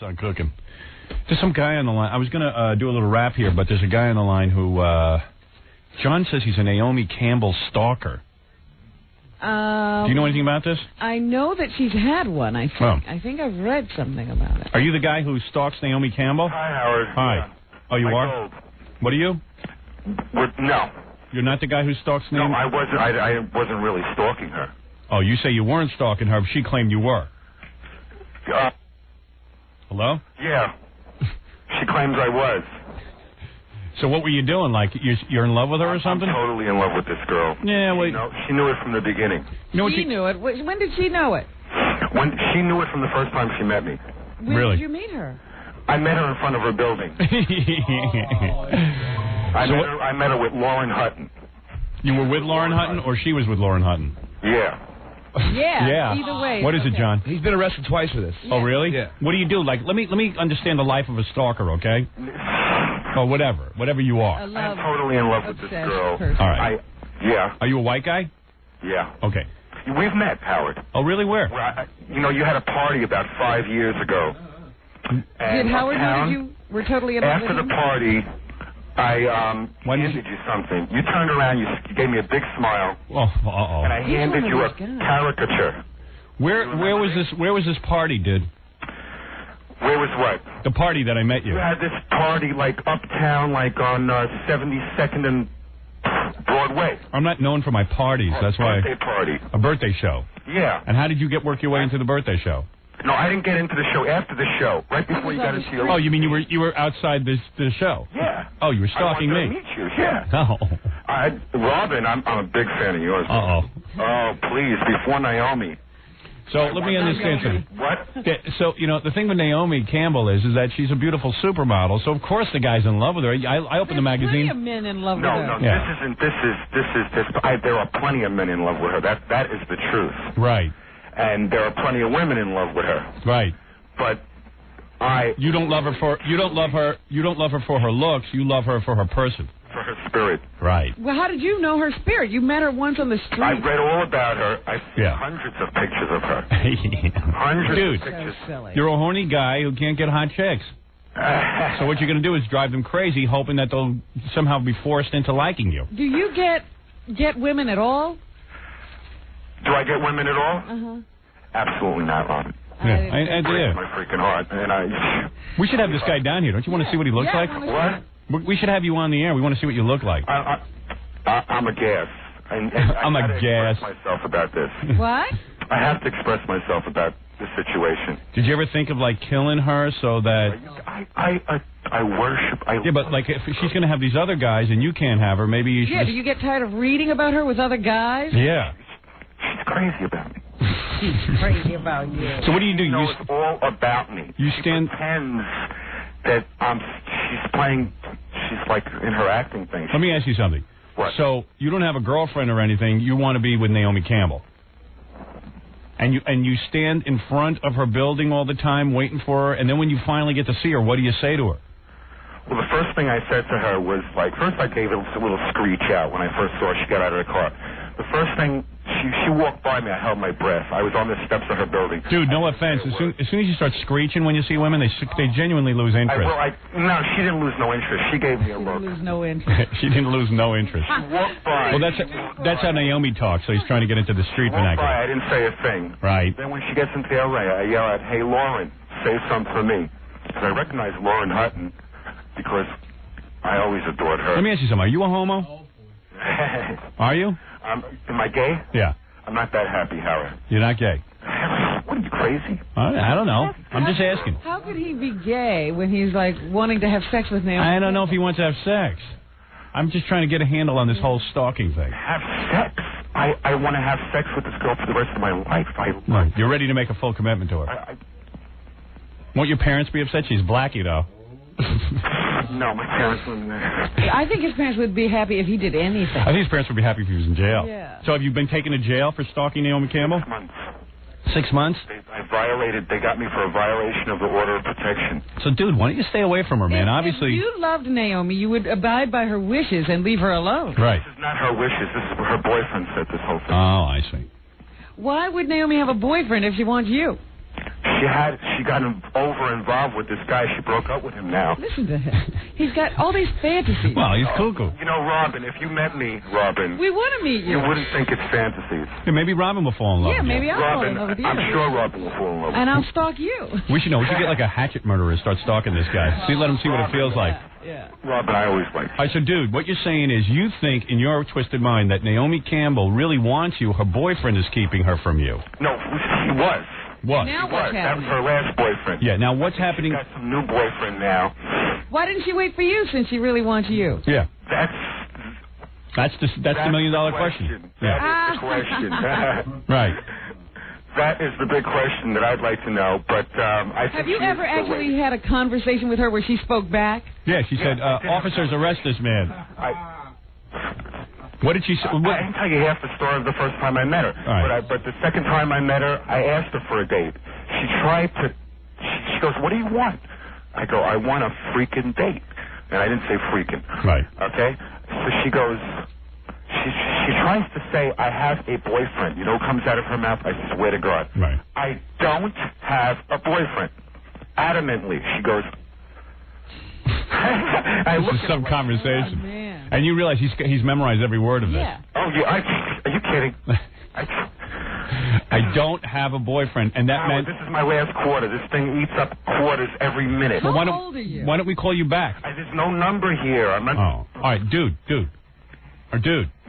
It's not cooking. There's some guy on the line. I was going to do a little rap here, but there's a guy on the line who, John says he's a Naomi Campbell stalker. Do you know anything about this? I know that she's had one, I think. Oh. I think I've read something about it. Are you the guy who stalks Naomi Campbell? Hi, Howard. Hi. Yeah. Oh, you are? Told. What are you? No. You're not the guy who stalks Naomi? No, I wasn't. I wasn't really stalking her. Oh, you say you weren't stalking her, but she claimed you were. Hello? Yeah. She claims I was. So what were you doing? Like, you're in love with her or something? I'm totally in love with this girl. Yeah, well... She knew it from the beginning. She knew it. When did she know it? When she knew it from the first time she met me. When really? did you meet her? I met her in front of her building. I met her with Lauren Hutton. You were with Lauren Hutton, or she was with Lauren Hutton? Yeah. Yeah. Either way. What is it, John? He's been arrested twice for this. Oh, really? Yeah. What do you do? Like, let me understand the life of a stalker, okay? Oh, whatever you are. I'm totally in love with this girl. Person. All right. Yeah. Are you a white guy? Yeah. Okay. We've met, Howard. Oh, really? Where? Well, you had a party about 5 years ago. Did Howard know that you were totally in love with him? After the party, I handed you something. You turned around, you gave me a big smile. Oh, uh-oh. And I handed you a caricature. Where was this party, dude? Where was what? The party that I met you. We had this party, like, uptown, like on 72nd and Broadway. I'm not known for my parties. That's why. A birthday party. A birthday show. Yeah. And how did you work your way into the birthday show? No, I didn't get into the show. After the show, right before you got into your... Oh, you mean you were outside the show? Yeah. Oh, you were stalking me. I wanted to meet you. Yeah. Oh. Robin, I'm a big fan of yours. Uh-oh. Oh, please, before Naomi. So let me understand something. What? Okay, so, the thing with Naomi Campbell is that she's a beautiful supermodel, so of course the guy's in love with her. I opened the magazine. There's plenty of men in love with her. No, there are plenty of men in love with her. That is the truth. Right. And there are plenty of women in love with her. Right. But you don't love her for her looks, you love her for her person. For her spirit. Right. Well, how did you know her spirit? You met her once on the street. I read all about her. I've seen hundreds of pictures of her. Hundreds of pictures. So silly. You're a horny guy who can't get hot chicks. So what you're going to do is drive them crazy, hoping that they'll somehow be forced into liking you. Do you get women at all? Do I get women at all? Uh-huh. Absolutely not, Robin. Yeah, I do. My freaking heart. And we should have this guy down here. Don't you want to see what he looks like? What? We should have you on the air. We want to see what you look like. I'm a gas. And I'm a gas. Express myself about this. What? I have to express myself about this situation. Did you ever think of killing her so that? I worship. Yeah, but if she's going to have these other guys and you can't have her, maybe you should. Yeah. Do you get tired of reading about her with other guys? Yeah. She's crazy about me. She's crazy about you. So what do you do? She knows all about me. You stand. She pretends that she's playing. She's like in her acting thing. Let me ask you something. What? So you don't have a girlfriend or anything. You want to be with Naomi Campbell. And you stand in front of her building all the time waiting for her, and then when you finally get to see her, what do you say to her? Well, the first thing I said to her was, first I gave her a little screech out when I first saw her. She got out of the car. The first thing, she walked by me, I held my breath. I was on the steps of her building. Dude, no offense. As soon as you start screeching when you see women, they genuinely lose interest. No, she didn't lose no interest. She gave me a look. She didn't lose no interest. She didn't lose no interest. She walked by. Well, that's how Naomi talks, so he's trying to get into the street vernacular. I didn't say a thing. Right. Then when she gets into the LA, I yell out, "Hey, Lauren, say something for me." Because I recognize Lauren Hutton because I always adored her. Let me ask you something. Are you a homo? Are you? Am I gay? Yeah. I'm not that happy, Howard. You're not gay? What, are you crazy? I don't know. I'm just asking. How could he be gay when he's wanting to have sex with Naomi? I don't know if he wants to have sex. I'm just trying to get a handle on this whole stalking thing. Have sex? I want to have sex with this girl for the rest of my life. Right. You're ready to make a full commitment to her. Won't your parents be upset? She's Blackie, though. No, my parents wouldn't. I think his parents would be happy if he did anything. I think his parents would be happy if he was in jail. Yeah. So have you been taken to jail for stalking Naomi Campbell? 6 months. 6 months? They got me for a violation of the order of protection. So, dude, why don't you stay away from her, man? Obviously. If you loved Naomi, you would abide by her wishes and leave her alone. Right. This is not her wishes. This is her boyfriend said this whole thing. Oh, I see. Why would Naomi have a boyfriend if she wants you? She got over involved with this guy. She broke up with him now. Listen to him. He's got all these fantasies. Well, he's cuckoo. You know, Robin, if you met me, Robin, we want to meet you. You wouldn't think it's fantasies. Yeah, maybe Robin will fall in love with you. Yeah, maybe I'll fall in love with you. I'm sure Robin will fall in love with you. And I'll stalk you. We should get like a hatchet murderer and start stalking this guy. Let him see what it feels like. Yeah. Robin, I always like. All right, so, dude, what you're saying is you think in your twisted mind that Naomi Campbell really wants you. Her boyfriend is keeping her from you. No, he was. What? Now He what's was. That happening? was her last boyfriend. Yeah, now what's happening? She's got some new boyfriend now. Why didn't she wait for you since she really wants you? Yeah. That's the $1 million question. That is the question. Right. That is the big question that I'd like to know. But I think have you ever actually had a conversation with her where she spoke back? Yeah, she said, "Officers, arrest this man." What did she say? I didn't tell you half the story of the first time I met her. Right. But the second time I met her, I asked her for a date. She tried to. She goes, "What do you want?" I go, "I want a freaking date," and I didn't say freaking. Right. Okay. So she goes. She tries to say, "I have a boyfriend." You know what comes out of her mouth? I swear to God. Right. I don't have a boyfriend. Adamantly, she goes. This is some conversation. Oh, man. And you realize he's memorized every word of this. Yeah. Oh, yeah. Are you kidding? I don't have a boyfriend, and that meant... This is my last quarter. This thing eats up quarters every minute. How old are you? Why don't we call you back? There's no number here. I'm not... Oh, all right, dude.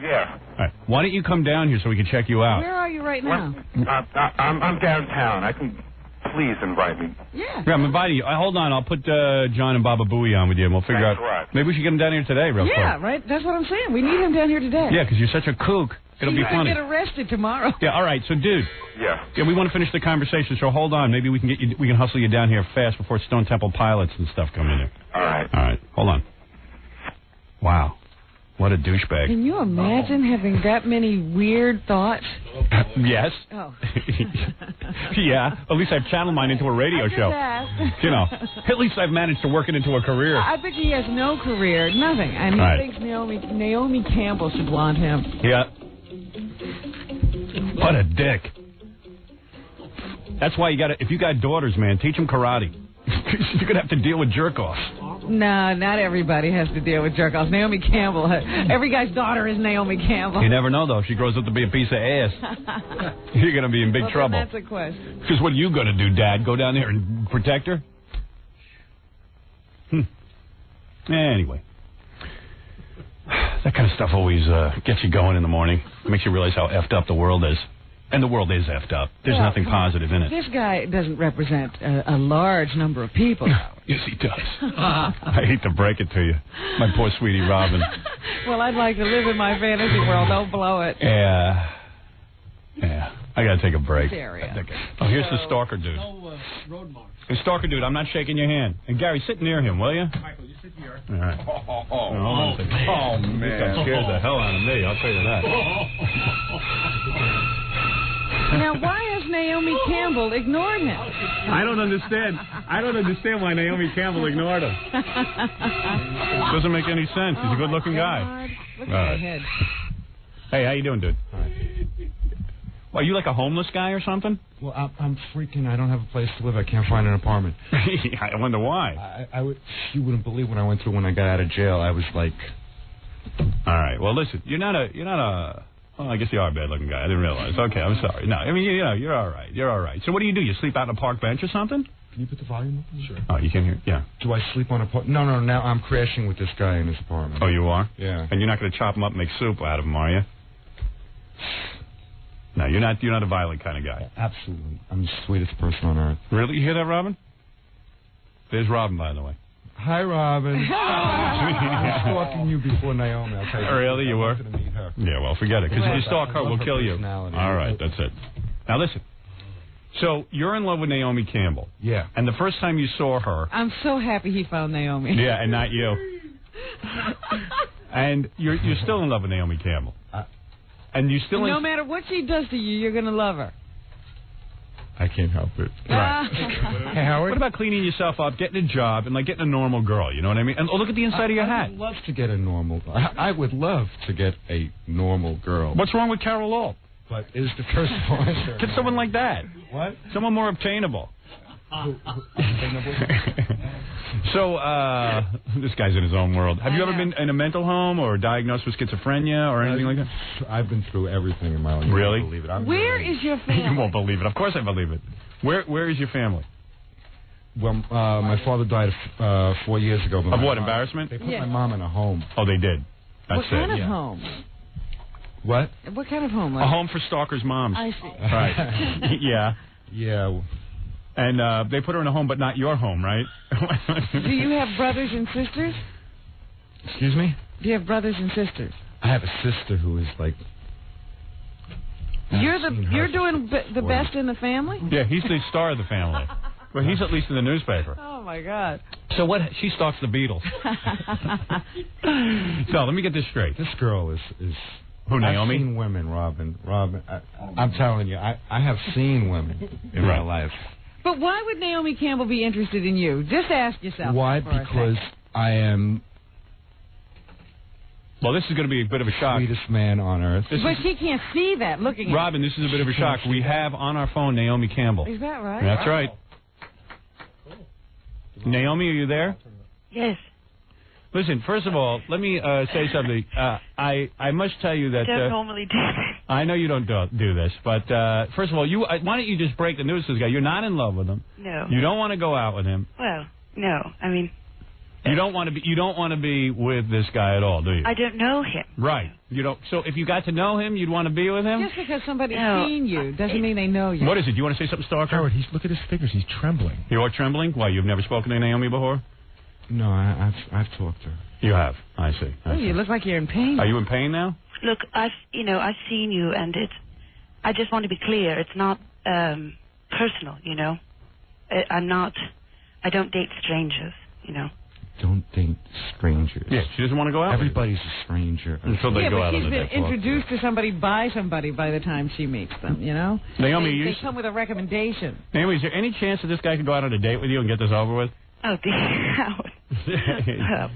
Yeah. All right, why don't you come down here so we can check you out? Where are you right now? I'm downtown. I can... Please invite me. Yeah. I'm inviting you. Hold on, I'll put John and Baba Booey on with you, and we'll figure out... Right. Maybe we should get him down here today real quick. Yeah, right? That's what I'm saying. We need him down here today. Yeah, because you're such a kook. It'll be funny. He's going to get arrested tomorrow. Yeah, all right, so, dude. Yeah. Yeah, we want to finish the conversation, so hold on. Maybe we can hustle you down here fast before Stone Temple Pilots and stuff come in here. All right. All right, hold on. Wow. What a douchebag. Can you imagine having that many weird thoughts? Yes. Oh. Yeah. At least I've channeled mine into a radio show. Asked. You know, at least I've managed to work it into a career. I bet he has no career, nothing. And he thinks Naomi Campbell should want him. Yeah. What a dick. That's why if you got daughters, man, teach them karate. You're going to have to deal with jerk-offs. No, not everybody has to deal with jerk-offs. Naomi Campbell, every guy's daughter is Naomi Campbell. You never know, though. If she grows up to be a piece of ass, you're going to be in big trouble. That's a question. Because what are you going to do, Dad? Go down there and protect her? Anyway. That kind of stuff always gets you going in the morning. Makes you realize how effed up the world is. And the world is effed up. There's nothing positive in it. This guy doesn't represent a large number of people. Yes, he does. I hate to break it to you. My poor sweetie Robin. Well, I'd like to live in my fantasy world. Don't blow it. Yeah. I got to take a break. Oh, here's the Stalker dude. No road marks. Hey, Stalker dude, I'm not shaking your hand. And Gary, sit near him, will you? Michael, you sit here. All right. Oh, man. This guy scares the hell out of me, I'll tell you that. Now, why has Naomi Campbell ignored him? I don't understand why Naomi Campbell ignored him. Doesn't make any sense. He's a good-looking guy. Look at my head. Hey, how you doing, dude? Well, are you like a homeless guy or something? Well, I'm freaking. I don't have a place to live. I can't find an apartment. I wonder why. You wouldn't believe what I went through when I got out of jail. I was like... All right. Well, listen. You're not a... Well, I guess you are a bad-looking guy. I didn't realize. Okay, I'm sorry. No, I mean, you're all right. You're all right. So what do? You sleep out on a park bench or something? Can you put the volume up? Sure. Oh, you can hear? Yeah. Do I sleep on a... No, now I'm crashing with this guy in his apartment. Oh, you are? Yeah. And you're not going to chop him up and make soup out of him, are you? No, you're not a violent kind of guy. Absolutely. I'm the sweetest person on earth. Really? You hear that, Robin? There's Robin, by the way. Hi, Robin. I was stalking you before Naomi. I'll tell you. Really? You were? To meet her. Yeah, well, forget it. Because if you stalk her, we'll kill you. All right, that's it. Now, listen. So, you're in love with Naomi Campbell. Yeah. And the first time you saw her... I'm so happy he found Naomi. Yeah, and not you. And you're still in love with Naomi Campbell. And you still... No matter what she does to you, you're going to love her. I can't help it. Right. Hey, Howard. What about cleaning yourself up, getting a job, and like getting a normal girl? You know what I mean? And look at the inside of your hat. I would love to get a normal. I would love to get a normal girl. What's wrong with Carol Alt? But is the first one? Get someone like that. What? Someone more obtainable. So, this guy's in his own world. Have you ever been in a mental home or diagnosed with schizophrenia or anything like that? I've been through everything in my life. Really? You won't believe it. Where is your family? You won't believe it. Of course I believe it. Where is your family? Well, my father died 4 years ago. Of what, embarrassment? They put my mom in a home. Oh, they did. That's what kind it. of home? What? What kind of home? A home for stalkers' moms. I see. Right. Yeah. Yeah. And they put her in a home, but not your home, right? Do you have brothers and sisters? Excuse me? Do you have brothers and sisters? I have a sister who is like... You're doing the best in the family? Yeah, he's the star of the family. Well, he's at least in the newspaper. Oh, my God. So what? She stalks the Beatles. So, let me get this straight. This girl is Who, Naomi? I've seen women, Robin, I'm telling you, I have seen women in my life. But why would Naomi Campbell be interested in you? Just ask yourself. Why? Because I am... Well, this is going to be a bit of a shock. Sweetest man on earth. But she can't see that looking at Robin, this is a bit of a shock. We have on our phone Naomi Campbell. Is that right? That's right. Naomi, are you there? Yes. Listen, first of all, let me say something. I must tell you that... I don't normally do this. I know you don't do this, but first of all, why don't you just break the news to this guy? You're not in love with him. No. You don't want to go out with him. Well, no. I mean... You don't want to be with this guy at all, do you? I don't know him. Right. You don't. So if you got to know him, you'd want to be with him? Just because somebody's seen you doesn't mean they know you. What is it? Do you want to say something, Stalker? Howard, look at his fingers. He's trembling. You are trembling? Why, you've never spoken to Naomi before? No, I've talked to her. You have. I see. You look like you're in pain. Are you in pain now? Look, I've seen you, and I just want to be clear. It's not personal, you know. I don't date strangers, you know. Don't date strangers. Yeah, she doesn't want to go out. Everybody's a stranger. Until they go out on the but she's been introduced to somebody by somebody by the time she meets them, you know? Naomi, they come with a recommendation. Naomi, is there any chance that this guy could go out on a date with you and get this over with? Oh, dear. Howard.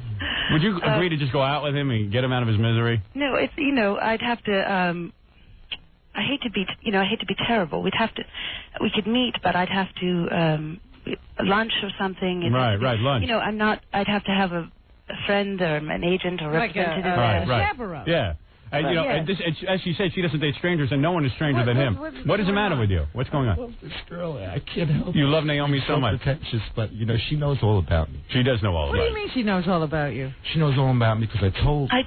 Would you agree to just go out with him and get him out of his misery? No, it's, I'd have to, I hate to be terrible. We could meet, but I'd have to, lunch or something. Right, lunch. I'd have to have a friend or an agent or representative. Like a chaperone. Yeah. And, as she said, she doesn't date strangers, and no one is stranger than him. What is the matter with you? What's going on? I love this girl. I can't help it. You love Naomi so much. Pretentious, but, she knows all about me. She does know all about you. What do you mean she knows all about you? She knows all about me because I told her. I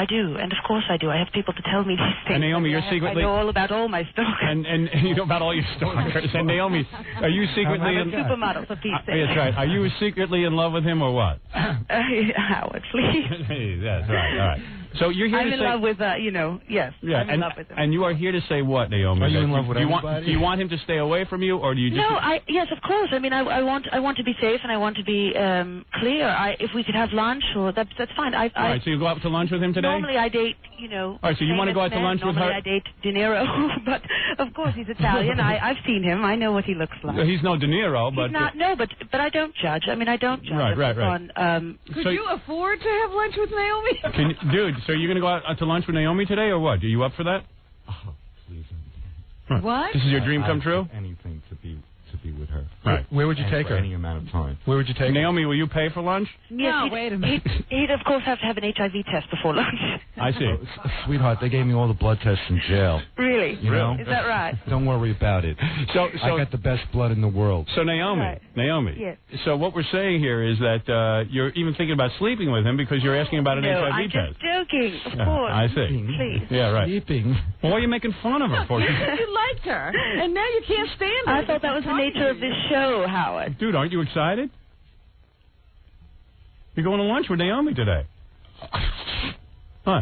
do, and of course I do. I have people to tell me these things. And Naomi, you're secretly... I know all about all my stalkers. And you know about all your stalkers. And Naomi, are you secretly... I'm a supermodel, for Pete's sake. That's right. Are you secretly in love with him or what? Howard, please. Hey, that's right, all right. So you're here I'm to in say... love with, yes. Yeah, I'm in love with him. And you are here to say what, Naomi? Are you in love with everybody? Do you want him to stay away from you, or do you just... No, yes, of course. I mean, I want to be safe, and I want to be clear. If we could have lunch, or that's fine. All right, so you go out to lunch with him today? Normally I date, All right, so you want to go out to lunch with her? Normally I date De Niro, but of course he's Italian. I've seen him. I know what he looks like. He's no De Niro, but... He's not, no, but I don't judge. I mean, I don't judge. Right. Could you afford to have lunch with Naomi? Dude, so you're going to go out to lunch with Naomi today, or what? Are you up for that? Oh, please. What? This is your dream come true? Anything to be with her. Right. Where would you take her? Any amount of time. Where would you take her? Naomi, will you pay for lunch? No, wait a minute. He'd of course have to have an HIV test before lunch. I see. Sweetheart, they gave me all the blood tests in jail. Really? You know? Is that right? Don't worry about it. So I got the best blood in the world. So Naomi, Right. Yes. So what we're saying here is that you're even thinking about sleeping with him because you're asking about an No, HIV I'm test. just joking, of course. I see. Please. Yeah, right. Sleeping. Well, why are you making fun of her for? You liked her, and now you can't stand her. I thought that was the nature of this show, Howard. Dude, aren't you excited? You're going to lunch with Naomi today. Huh.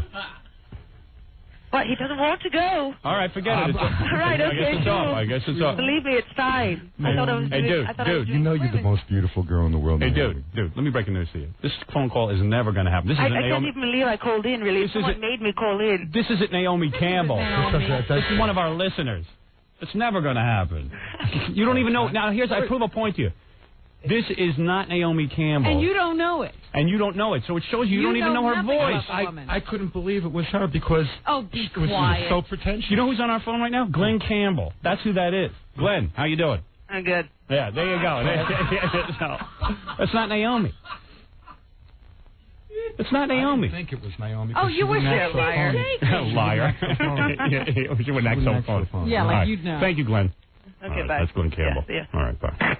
What? He doesn't want to go. All right, forget it. Right, okay, I guess it's off. Believe me, it's fine. I thought I was Hey, doing... dude, You know you're the most beautiful girl in the world. Hey, dude, let me break the news to you. This phone call is never going to happen. This is I Naomi. can't even believe I called in, really. Someone made me call in. This isn't Naomi Campbell. This is one of our listeners. It's never going to happen. You don't even know. Now, I prove a point to you. This is not Naomi Campbell. And you don't know it. And you don't know it. So it shows you don't even know her voice. I couldn't believe it was her because be she was quiet. so pretentious. You know who's on our phone right now? Glenn Campbell. That's who that is. Glenn, how you doing? I'm good. Yeah, there you go. No, that's not Naomi. It's not Naomi. I didn't think it was Naomi. Oh, you were a liar. Liar. She went next on phone. Yeah, like right. you'd know. Thank you, Glenn. Okay, All right, bye. let's go to Campbell. Yeah. All right, bye.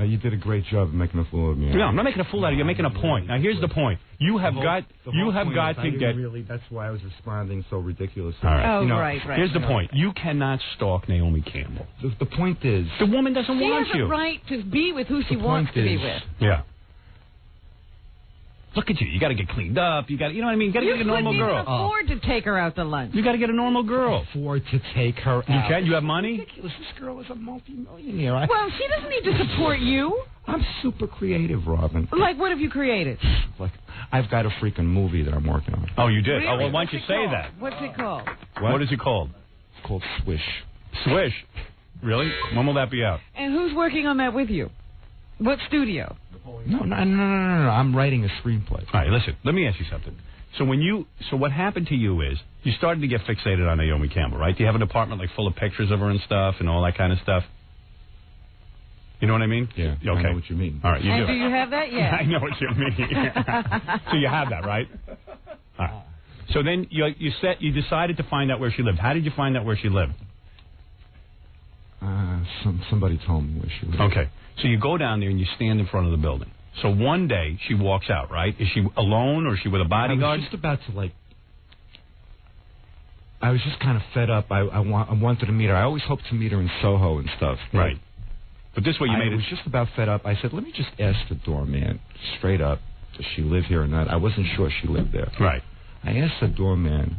You did a great job of making a fool of me. No, I'm not making a fool out of you. You're making a point. Now, here's the point. You have got to get... That's why I was responding so ridiculously. All right. Oh, You know, right. Here's the point. You cannot stalk Naomi Campbell. The point is... The woman doesn't She want has you. a right to be with who she The wants point to be is- with. Yeah. Look at you. You got to get cleaned up. You got, you know what I mean? You got to get a normal couldn't girl. even afford to take her out to lunch. You got to get a normal girl. Afford to take her You out. can. You have money. Ridiculous. This girl is a multi-millionaire. Well, she doesn't need to support you. I'm super creative, Robin. Like, what have you created? Like, I've got a freaking movie that I'm working on. Oh, you did. Really? Oh, well, why don't you What's it say called? that? What's it called? What is it called? It's called Swish. Swish. Really? When will that be out? And who's working on that with you? What studio? No. I'm writing a screenplay. All right, listen. Let me ask you something. So what happened to you is you started to get fixated on Naomi Campbell, right? Do you have an apartment like full of pictures of her and stuff and all that kind of stuff? You know what I mean? Yeah. Okay. I know what you mean. All right, you And do. do you have that yet? I know what you mean. So you have that, right? All right. So then you decided to find out where she lived. How did you find out where she lived? Somebody told me where she lived. Okay. So you go down there and you stand in front of the building. So one day she walks out, right? Is she alone or is she with a bodyguard? I was just about to, I was just kind of fed up. I wanted to meet her. I always hoped to meet her in Soho and stuff. Right. But this way you made it... I was just about fed up. I said, let me just ask the doorman straight up, does she live here or not? I wasn't sure she lived there. Right. I asked the doorman,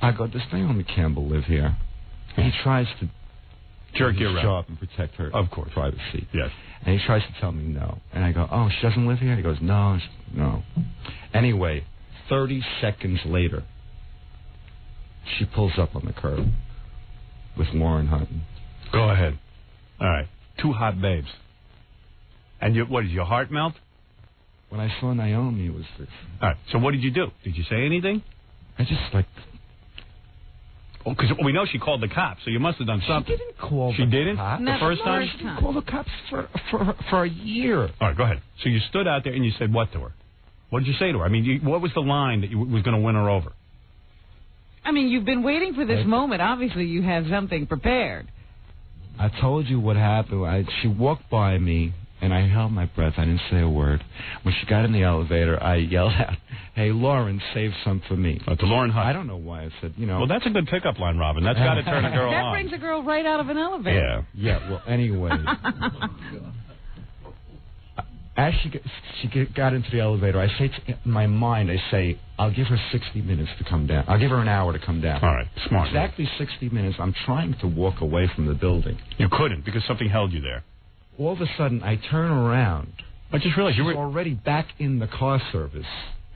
I go, does Naomi Campbell live here? He tries to jerk do you his around. job and protect her Of course. privacy. Yes. And he tries to tell me no. And I go, oh, she doesn't live here? He goes, no. Anyway, 30 seconds later, she pulls up on the curb with Lauren Hutton. Go ahead. All right. Two hot babes. And what did your heart melt? When I saw Naomi, it was this. All right. So what did you do? Did you say anything? I just Oh, because we know she called the cops, so you must have done something. She didn't call She the didn't? cops. The first time? She didn't call the cops for a year. All right, go ahead. So you stood out there and you said what to her? What did you say to her? I mean, what was the line that was going to win her over? I mean, you've been waiting for this moment. Obviously, you have something prepared. I told you what happened. She walked by me, and I held my breath. I didn't say a word. When she got in the elevator, I yelled out, hey, Lauren, save some for me. To Lauren Hutt. I don't know why I said, Well, that's a good pickup line, Robin. That's got to turn a girl That on. brings a girl right out of an elevator. Yeah, well, anyway. As she got into the elevator, I say in my mind, I'll give her 60 minutes to come down. I'll give her an hour to come down. All right, smart. Exactly 60 minutes. I'm trying to walk away from the building. You couldn't because something held you there. All of a sudden, I turn around. I just realized you were already back in the car service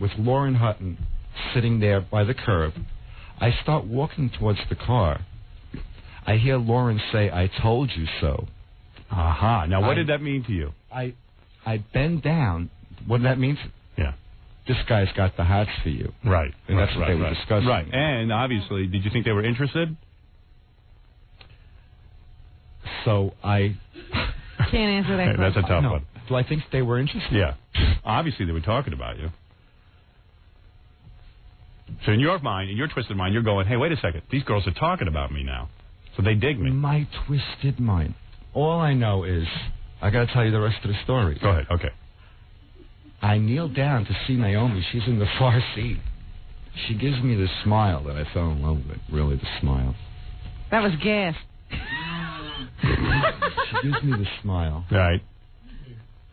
with Lauren Hutton sitting there by the curb. I start walking towards the car. I hear Lauren say, I told you so. Aha. Now, what did that mean to you? I bend down. What did that mean? Yeah. This guy's got the hots for you. Right. And that's what they were discussing. Right. And obviously, did you think they were interested? So I... Can't answer that question. That's a tough one. Do I think they were interested? Yeah. Obviously, they were talking about you. So in your mind, in your twisted mind, you're going, hey, wait a second. These girls are talking about me now. So they dig me. My twisted mind. All I know is, I got to tell you the rest of the story. Go ahead. Okay. I kneel down to see Naomi. She's in the far seat. She gives me this smile that I fell in love with. Really, the smile. That was gas. She gives me the smile. Right.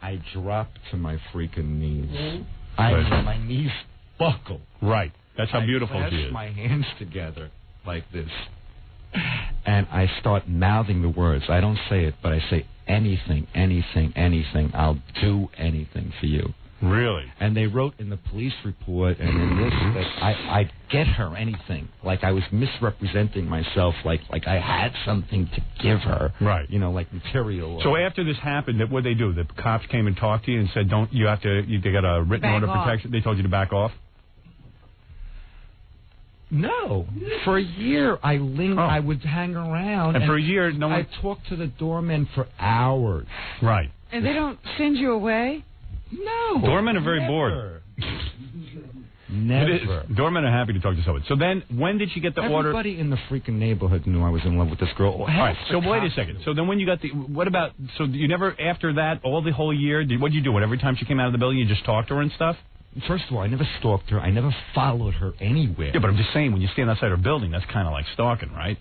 I drop to my freaking knees. My knees buckle. Right. That's how beautiful she is. I my hands together like this. And I start mouthing the words. I don't say it, but I say anything, anything, anything. I'll do anything for you. Really? And they wrote in the police report and in this that I'd get her anything. Like I was misrepresenting myself, like I had something to give her. Right. You know, like material. So after this happened, what did they do? The cops came and talked to you and said, they got a written order of protection. They told you to back off? No. For a year, I would hang around. And for a year, no one... I talked to the doorman for hours. Right. And they don't send you away? No. Doormen are very bored. Never. Doormen are happy to talk to someone. So then, when did she get the order? Everybody in the freaking neighborhood knew I was in love with this girl. All right, so wait a second. So then when you got what about, so you never, after that, all the whole year, what did you do? Every time she came out of the building, you just talked to her and stuff? First of all, I never stalked her. I never followed her anywhere. Yeah, but I'm just saying, when you stand outside her building, that's kind of like stalking, right?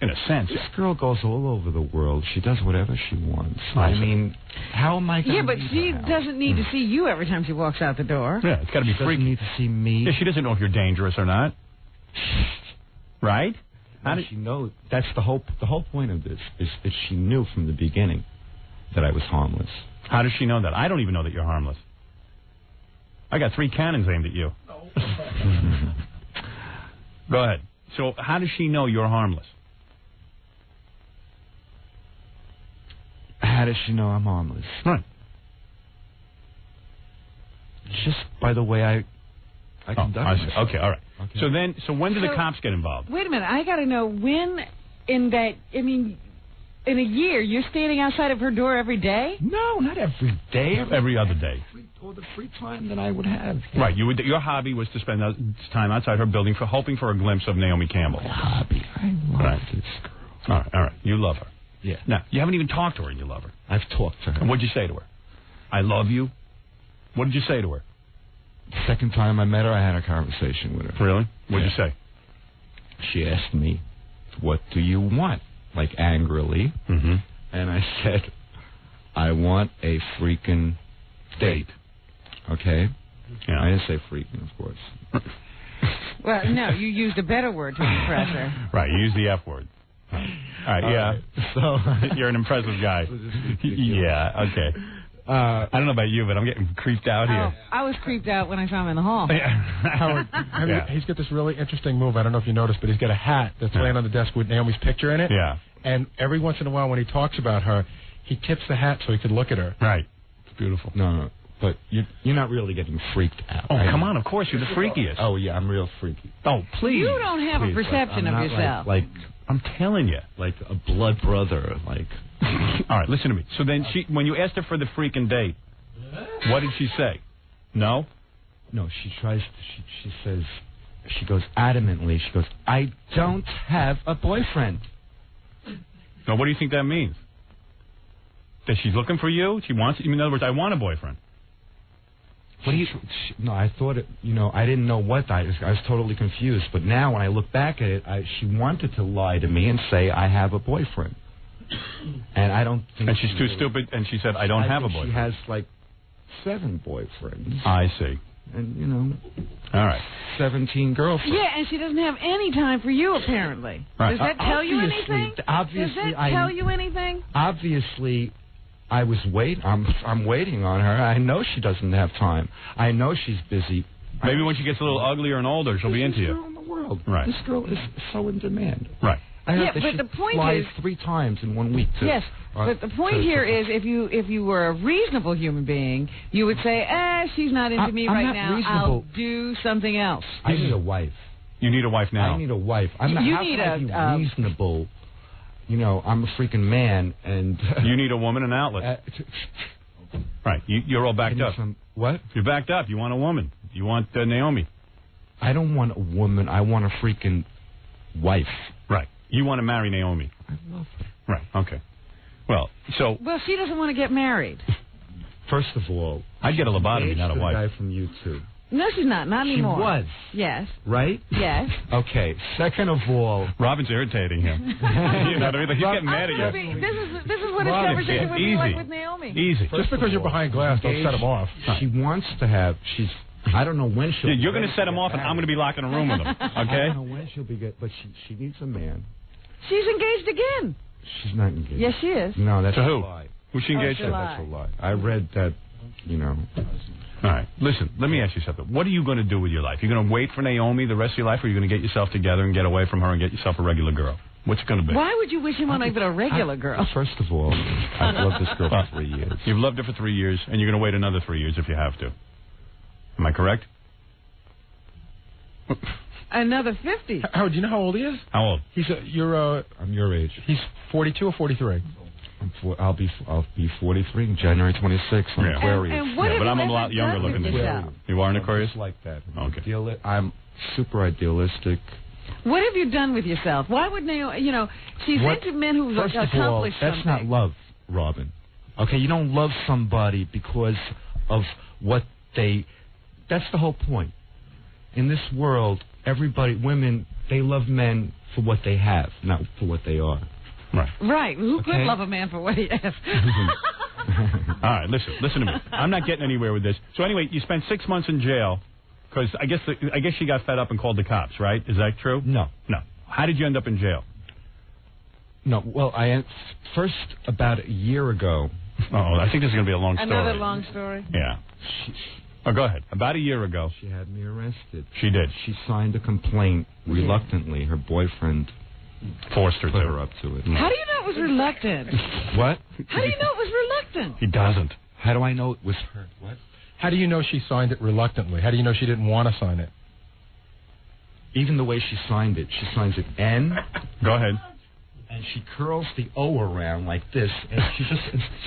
In a sense. This girl goes all over the world. She does whatever she wants. I mean, how am I going to... Yeah, but she doesn't need to see you every time she walks out the door. Yeah, it's got to be freaky. She doesn't need to see me. Yeah, she doesn't know if you're dangerous or not. Right? How does she know? That's the whole point of this, is that she knew from the beginning that I was harmless. How does she know that? I don't even know that you're harmless. I got 3 cannons aimed at you. Go ahead. So how does she know you're harmless? How does she know I'm harmless? Right. Just by the way I conduct myself. Okay, all right. Okay. So when do the cops get involved? Wait a minute. I got to know when in that, I mean, in a year, you're standing outside of her door every day? No, not every day. Every other day. Or the free time that I would have. Right. Your hobby was to spend time outside her building hoping for a glimpse of Naomi Campbell. My hobby. I love this girl. All right. You love her. Yeah. Now, you haven't even talked to her and you love her. I've talked to her. And what'd you say to her? I love you? What did you say to her? The second time I met her, I had a conversation with her. Really? What'd you say? She asked me, what do you want? Like angrily. Mm-hmm. And I said, I want a freaking date. Okay? Yeah. I didn't say freaking, of course. Well, no, you used a better word to impress her. Right, you used the F word. All right, yeah. So you're an impressive guy. Yeah, okay. I don't know about you, but I'm getting creeped out here. I was creeped out when I saw him in the hall. Howard, he's got this really interesting move. I don't know if you noticed, but he's got a hat that's laying on the desk with Naomi's picture in it. Yeah. And every once in a while when he talks about her, he tips the hat so he could look at her. Right. It's beautiful. No. But you're not really getting freaked out. Oh, come on. Of course, you're the freakiest. Oh, yeah, I'm real freaky. Oh, please. You don't have a perception of yourself. Like, I'm telling you. Like a blood brother, like... All right, listen to me. So then when you asked her for the freaking date, what did she say? No? No, she says, she goes adamantly, she goes, I don't have a boyfriend. Now, what do you think that means? That she's looking for you? She wants, in other words, I want a boyfriend. What do you? No, I thought it. I didn't know what I was totally confused. But now, when I look back at it, she wanted to lie to me and say I have a boyfriend, and I don't think. And she's too stupid. And she said I don't have a boyfriend. She has like 7 boyfriends. I see. And all right, 17 girlfriends. Yeah, and she doesn't have any time for you apparently. Right. Does that tell you anything? Obviously, does that tell you anything? Obviously. I was I'm waiting on her. I know she doesn't have time. I know she's busy. Maybe when she gets a little uglier and older, she'll be into you. This girl in the world. Right. This girl is so in demand. Right. I heard that but she the point flies is 3 times in 1 week. Yes, but the point here is if you were a reasonable human being, you would say, she's not into me right now. I'll do something else. I need a wife. You need a wife now. I need a wife. I'm not. You how need can I be reasonable. I'm a freaking man, and you need a woman, an outlet. Right, you're all backed up. What? You're backed up. You want a woman. You want Naomi. I don't want a woman. I want a freaking wife. Right. You want to marry Naomi. I love her. Right. Okay. Well, she doesn't want to get married. First of all, I'd get a lobotomy, not a wife. Guy from U2. No, she's not. Not anymore. She was. Yes. Right? Yes. Okay. Second of all, Robin's irritating him. You know what I mean? He's getting mad at you. This is what his conversation would be like with Naomi. Easy. Just because you're behind glass, don't set him off. She wants to have. I don't know when she'll. You're going to set him off, and I'm going to be locked in a room with him. Okay? I don't know when she'll be good, but she needs a man. She's engaged again. She's not engaged. Yes, she is. No, that's to a who? lie. Who's she engaged to? That's a lie. I read that. All right. Listen, let me ask you something. What are you going to do with your life? You're going to wait for Naomi the rest of your life, or are you going to get yourself together and get away from her and get yourself a regular girl? What's it going to be? Why would you wish him on even a regular girl? First of all, I've loved this girl for 3 years. You've loved her for 3 years, and you're going to wait another 3 years if you have to. Am I correct? Another 50. Howard, do you know how old he is? How old? I'm your age. He's 42 or 43. I'll be 43, January 26th. I'm Aquarius. And what but I'm a lot younger looking than you. You are an Aquarius? Just like that. Okay. I'm super idealistic. What have you done with yourself? Why would Naomi, she's into men who've accomplished something. That's not love, Robin. Okay, you don't love somebody because of what that's the whole point. In this world, women, they love men for what they have, not for what they are. Right. Right. Who could love a man for what he has? All right, listen to me. I'm not getting anywhere with this. So anyway, you spent 6 months in jail because I guess she got fed up and called the cops, right? Is that true? No. How did you end up in jail? No, well, first about a year ago. Oh, I think this is going to be a long story. Another long story? Yeah. Go ahead. About a year ago. She had me arrested. She did. She signed a complaint reluctantly. Her boyfriend forced her put her up to it. How do you know it was reluctant? What? How do you know it was reluctant? He doesn't. How do I know it was her? What? How do you know she signed it reluctantly? How do you know she didn't want to sign it? Even the way she signed it. She signs it N. Go ahead. And she curls the O around like this. And she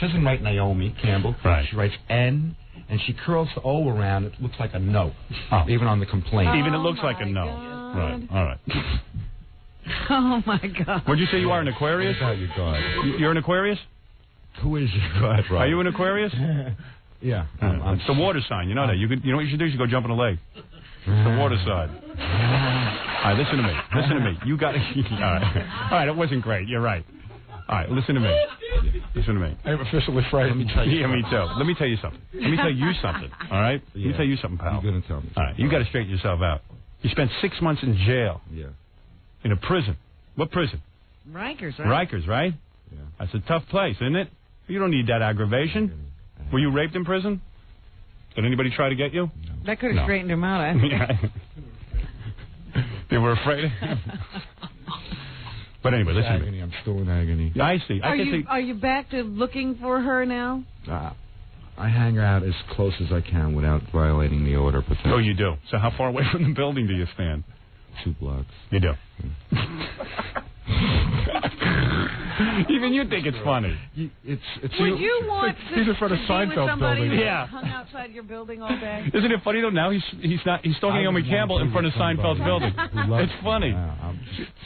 doesn't write Naomi Campbell. Right. She writes N, and she curls the O around. It looks like a no. Oh. Even on the complaint. Even it looks like a no. God. Right. All right. Oh, my God. Would you say you are an Aquarius? Oh, your God. You're an Aquarius? Who is your God, Rob? Are you an Aquarius? Yeah. It's the water sign. You know that. You know what you should do? You should go jump in a lake. It's the water sign. All right, listen to me. You got it. All right, it wasn't great. You're right. All right, listen to me. I'm officially frightened. Me too. Let me tell you something. All right? Let me tell you something, pal. You're going to tell me. All right, you got to straighten yourself out. You spent 6 months in jail. Yeah. In a prison. What prison? Rikers, right? Rikers, right? Yeah. That's a tough place, isn't it? You don't need that aggravation. Were you raped in prison? Did anybody try to get you? No. That could have straightened him out, I think. They were afraid of him. But anyway, listen to me. I'm still in agony. I see. Are you back to looking for her now? I hang out as close as I can without violating the order of protection. Oh, you do? So how far away from the building do you stand? 2 blocks. You do? Even you think it's funny. Would you want to he's in front of be Seinfeld with somebody building. who hung outside your building all day? Isn't it funny though? Now he's stalking Naomi Campbell in front of Seinfeld's building. It's funny.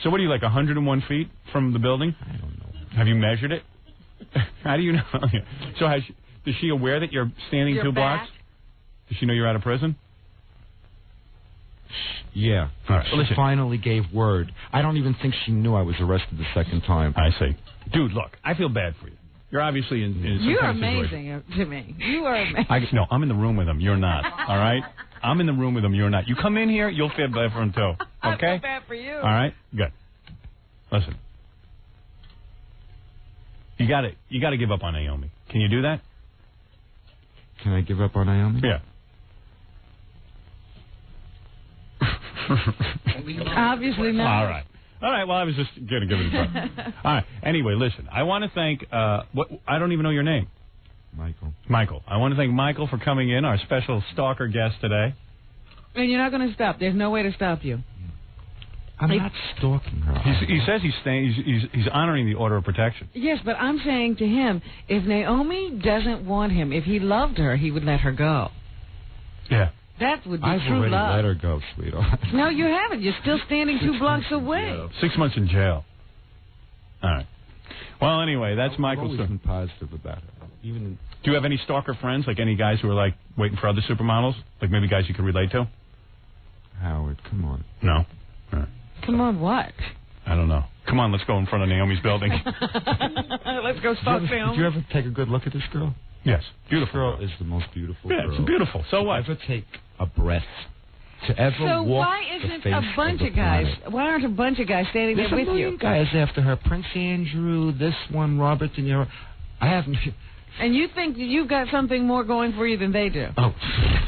So what are you, like 101 feet from the building? I don't know. Have you measured it? How do you know? So is she aware that you're standing 2 blocks? Does she know you're out of prison? Yeah. All right. She finally gave word. I don't even think she knew I was arrested the second time. I see. Dude, look, I feel bad for you. You're obviously in some You're kind of amazing to me. You are amazing. No, I'm in the room with him. You're not. All right? I'm in the room with him. You're not. You come in here, you'll feel bad for him, too. Okay? I feel bad for you. All right? Good. Listen. You got to give up on Naomi. Can you do that? Can I give up on Naomi? Yeah. Miserably not. All right. All right, well, I was just going to give it a try. All right. Anyway, listen, I want to thank, I don't even know your name. Michael. I want to thank Michael for coming in, our special stalker guest today. And you're not going to stop. There's no way to stop you. I'm not stalking her. He says he's honoring the order of protection. Yes, but I'm saying to him, if Naomi doesn't want him, if he loved her, he would let her go. Yeah. That would be I've true already love. let her go, sweetheart. No, you haven't. You're still standing 2 blocks away. 6 months in jail. All right. Well, anyway, that's Michael's. I've always been positive about her. Do you have any stalker friends, like any guys who are like waiting for other supermodels, like maybe guys you could relate to? Howard, come on. No. All right. Come on, what? I don't know. Come on, let's go in front of Naomi's building. Let's go stalk Naomi. Did you ever take a good look at this girl? Yes. Beautiful. This girl is the most beautiful girl. Yeah, it's beautiful. So what? To ever take a breath. To ever so walk why the isn't face a bunch of guys? planet. Why aren't a bunch of guys standing there with you? Guys after her. Prince Andrew, this one, Robert De Niro. I haven't. And you think that you've got something more going for you than they do? Oh,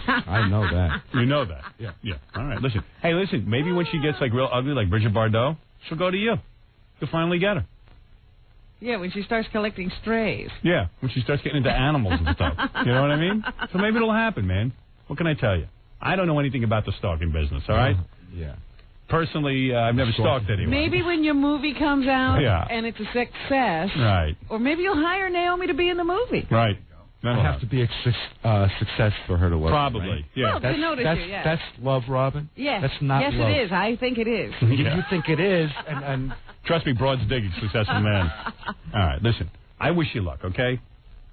I know that. You know that? Yeah. Yeah. All right. Listen. Hey, listen. Maybe when she gets like real ugly, like Bridget Bardot, she'll go to you. You'll finally get her. Yeah, when she starts collecting strays. Yeah, when she starts getting into animals and stuff. You know what I mean? So maybe it'll happen, man. What can I tell you? I don't know anything about the stalking business, all right? Yeah. Personally, I've never stalked anyone. Maybe when your movie comes out Yeah. and it's a success. Right. Or maybe you'll hire Naomi to be in the movie. Right. It'll have to be a success for her to love. Probably. Right? Yeah. Well, to notice you, yeah. That's love, Robin? Yes. That's not yes, love. it is. I think it is. Yeah. You think it is, and Trust me, broads dig a successful man. All right, listen. I wish you luck, okay?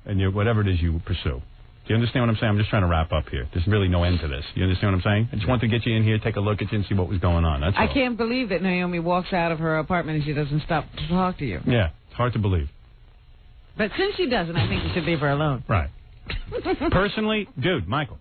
And whatever it is you pursue. Do you understand what I'm saying? I'm just trying to wrap up here. There's really no end to this. You understand what I'm saying? I just wanted to get you in here, take a look at you, and see what was going on. That's all. I can't believe that Naomi walks out of her apartment and she doesn't stop to talk to you. Yeah, it's hard to believe. But since she doesn't, I think you should leave her alone. Right. Personally, dude, Michael,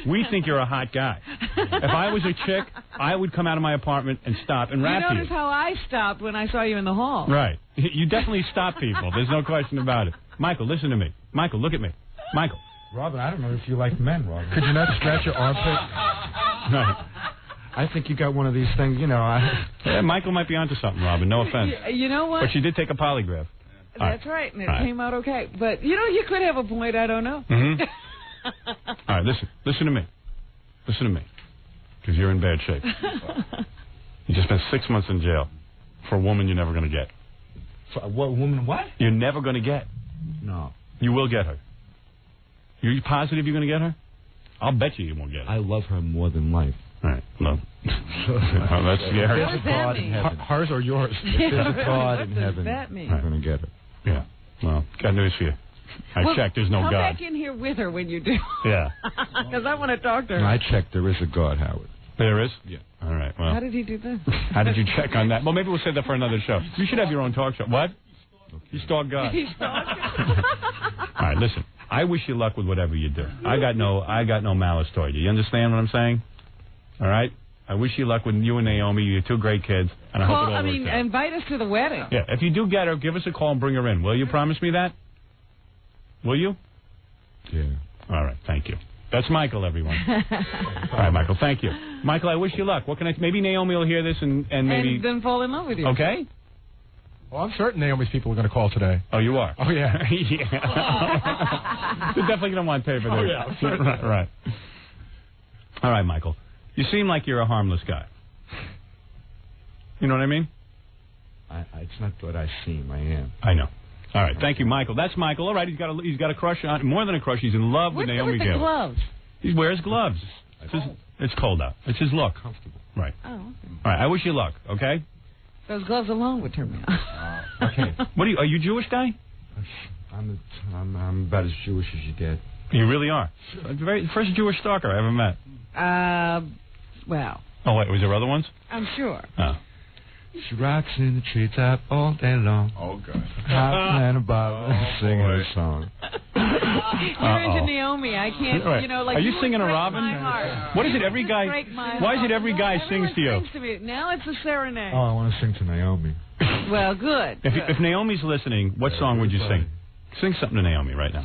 we think you're a hot guy. If I was a chick, I would come out of my apartment and stop and rap You you. notice how I stopped when I saw you in the hall. Right. You definitely stop people. There's no question about it. Michael, listen to me. Michael, look at me. Michael. Robin, I don't know if you like men, Robin. Could you not scratch your armpit? Right. I think you got one of these things, Yeah, Michael might be onto something, Robin. No offense. You know what? But she did take a polygraph. That's right, and it All right. came out okay. But, you could have a point. I don't know. Mm-hmm. All right, listen to me. Listen to me. Because you're in bad shape. You just spent 6 months in jail for a woman you're never going to get. For what woman? What? You're never going to get. No. You will get her. You positive you're going to get her? I'll bet you won't get her. I love her more than life. All right. No. That's What scary. does that mean? Hers or yours? If there's a God in What does heaven, that mean? I'm going to get her. Yeah. Well, got news for you. I checked. There's no come God. back in here with her when you do. Yeah. Because I want to talk to her. I checked. There is a God, Howard. There is? Yeah. All right. Well. How did he do that? How did you check on that? Well, maybe we'll save that for another show. You should have your own talk show. What? Okay. You stalk God. He stalked All right, listen. I wish you luck with whatever you do. I got no malice toward you. You understand what I'm saying? All right? I wish you luck with you and Naomi. You're two great kids, and I hope it all works out. Invite us to the wedding. Yeah, if you do get her, give us a call and bring her in. Will you promise me that? Will you? Yeah. All right, thank you. That's Michael, everyone. All right, Michael, thank you. Michael, I wish you luck. What can I? Maybe Naomi will hear this and maybe. And then fall in love with you. Okay. Well, I'm certain Naomi's people are going to call today. Oh, you are? Oh, yeah. They're definitely going to want tape of this. Oh, yeah, certainly. Right. All right, Michael. You seem like you're a harmless guy. You know what I mean? It's not what I seem. I am. I know. All right. Thank you, Michael. That's Michael. All right. He's got a crush on, more than a crush. He's in love with Naomi with the Campbell. gloves? He wears gloves. It's cold out. It's his look. Comfortable. Right. Oh, okay. All right. I wish you luck. Okay. Those gloves alone would turn me on. Okay. What are you a Jewish guy? I'm about as Jewish as you get. You really are. First Jewish stalker I ever met. Well, Oh wait, was there other ones? I'm sure. Oh. She rocks in the treetop all day long. Oh, God. Hopping and a bottle and singing a song. You're into Naomi. I can't, Right. like. Are you singing a break Robin? My heart. What is it? Every guy. Why is it every guy sings to you? Sings to me. Now it's a serenade. Oh, I want to sing to Naomi. Well, good. If Naomi's listening, what song would you sing? Sing something to Naomi right now.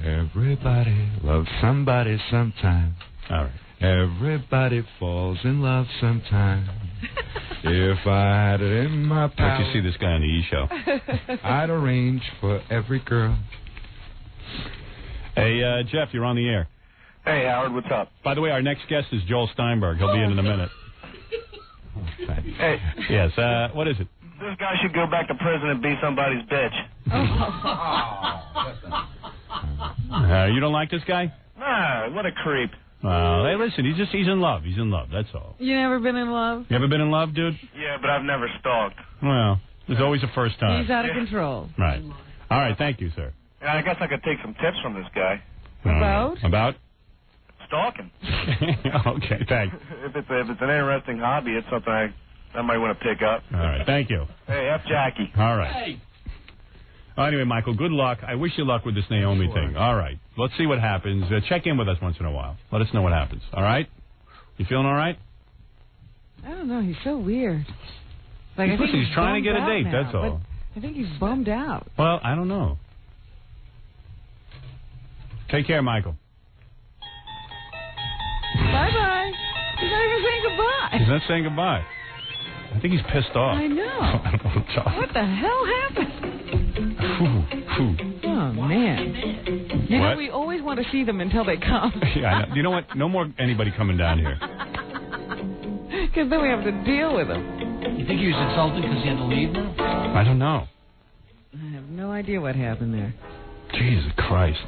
Everybody loves somebody sometime. All right. Everybody falls in love sometime. If I had it in my power, Let you see this guy on the E! Show. I'd arrange for every girl. Hey, Jeff, you're on the air. Hey, Howard, what's up? By the way, our next guest is Joel Steinberg. He'll be in a minute. Hey, Yes. What is it? this guy should go back to prison and be somebody's bitch. You don't like this guy? Nah, what a creep. Hey, listen, he's in love. He's in love. That's all. You never been in love? You ever been in love, dude? Yeah, but I've never stalked. Well, there's always a first time. He's out of control. Right. All right. Thank you, sir. Yeah, I guess I could take some tips from this guy. About? Stalking. Okay, thanks. If it's an interesting hobby, it's something I might want to pick up. All right. Thank you. Hey, F Jackie. All right. Anyway, Michael, good luck. I wish you luck with this Naomi thing. All right. Let's see what happens. Check in with us once in a while. Let us know what happens. All right? You feeling all right? I don't know. He's so weird. Like, I think He's trying to get a bummed date, out now, that's all. but I think he's bummed out. Well, I don't know. Take care, Michael. Bye-bye. He's not even saying goodbye. He's not saying goodbye. I think he's pissed off. I know. What the hell happened? Oh, man. You know, we always want to see them until they come. Yeah, I know. You know what? No more anybody coming down here. Because then we have to deal with him. You think he was insulted because he had to leave now? I don't know. I have no idea what happened there. Jesus Christ.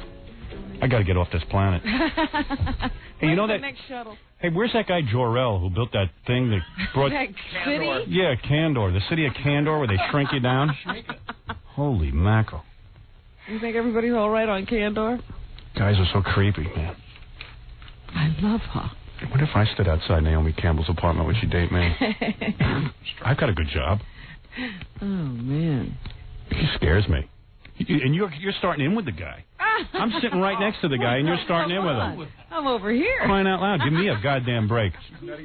I got to get off this planet. Hey, you know that? Next shuttle? Hey, where's that guy Jor-El who built that thing that brought... that city? Yeah, Candor. The city of Candor where they shrink you down. Holy mackerel. You think everybody's all right on Candor? Guys are so creepy, man. I love her. What if I stood outside Naomi Campbell's apartment? Would she date me? I've got a good job. Oh, man. He scares me. And you're starting in with the guy. I'm sitting right next to the guy, and you're starting in with him. I'm over here. Crying out loud. Give me a goddamn break.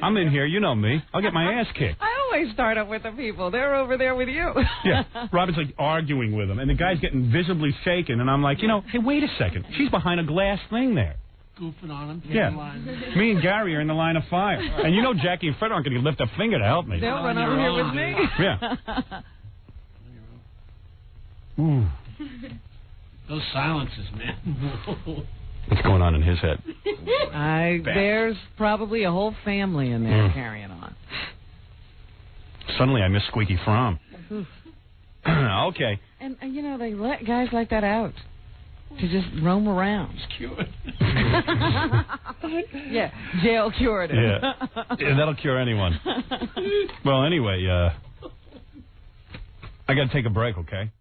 I'm in here. You know me. I'll get my ass kicked. I always start up with the people. They're over there with you. Yeah. Robin's like arguing with him, and the guy's getting visibly shaken, and I'm like, hey, wait a second. She's behind a glass thing there. Goofing on him. Yeah. Me and Gary are in the line of fire. And Jackie and Fred aren't going to lift a finger to help me. They'll run over here with me. Yeah. Ooh. Those silences, man. What's going on in his head? There's probably a whole family in there carrying on. Suddenly I miss Squeaky Fromm. Okay. And, they let guys like that out to just roam around. It's cured. Yeah, jail cured. Yeah, that'll cure anyone. Well, anyway, I got to take a break, okay?